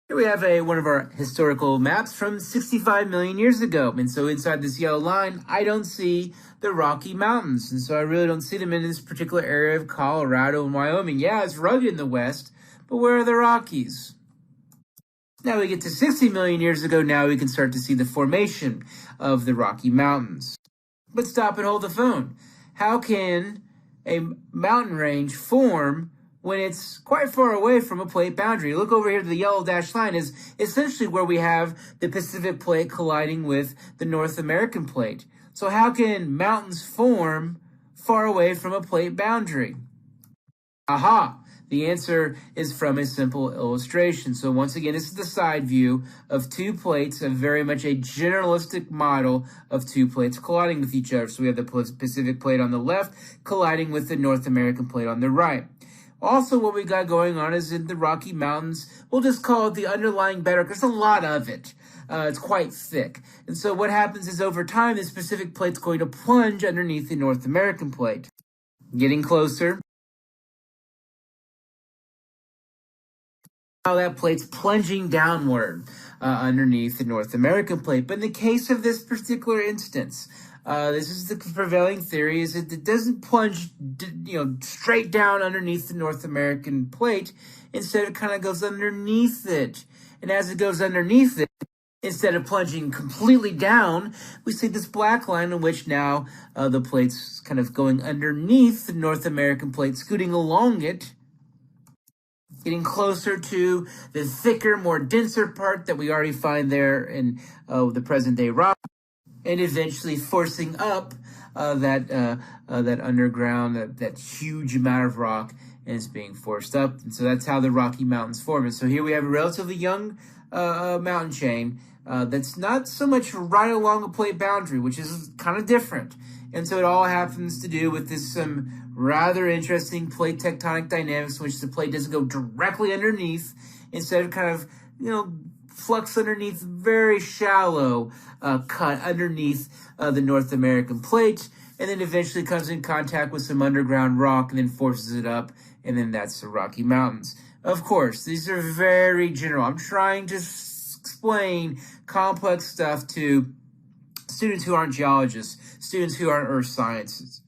Here we have one of our historical maps from 65 million years ago. And so inside this yellow line, I don't see the Rocky Mountains. And so I really don't see them in this particular area of Colorado and Wyoming. Yeah, it's rugged in the west, but where are the Rockies? Now we get to 60 million years ago. Now we can start to see the formation of the Rocky Mountains. But stop and hold the phone. How can a mountain range form when it's quite far away from a plate boundary? Look over here, the yellow dashed line is essentially where we have the Pacific plate colliding with the North American plate. So how can mountains form far away from a plate boundary? Aha! The answer is from a simple illustration. So once again, this is the side view of two plates, a very much a generalistic model of two plates colliding with each other. So we have the Pacific plate on the left colliding with the North American plate on the right. Also, what we got going on is in the Rocky Mountains, we'll just call it the underlying bedrock. There's a lot of it. It's quite thick. And so what happens is over time, this Pacific plate's going to plunge underneath the North American plate. Getting closer. How that plate's plunging downward underneath the North American plate. But in the case of this particular instance, this is the prevailing theory, is that it doesn't plunge, straight down underneath the North American plate. Instead, it kind of goes underneath it. And as it goes underneath it, instead of plunging completely down, we see this black line in which now the plate's kind of going underneath the North American plate, scooting along it, getting closer to the thicker, more denser part that we already find there in the present-day rock, and eventually forcing up that underground, that huge amount of rock, and it's being forced up. And so that's how the Rocky Mountains form. And so here we have a relatively young mountain chain that's not so much right along a plate boundary, which is kind of different. And so it all happens to do with this rather interesting plate tectonic dynamics, in which the plate doesn't go directly underneath, instead of kind of, flux underneath, very shallow cut underneath the North American plate, and then eventually comes in contact with some underground rock and then forces it up, and then that's the Rocky Mountains. Of course, these are very general. I'm trying to explain complex stuff to students who aren't geologists, students who aren't earth sciences.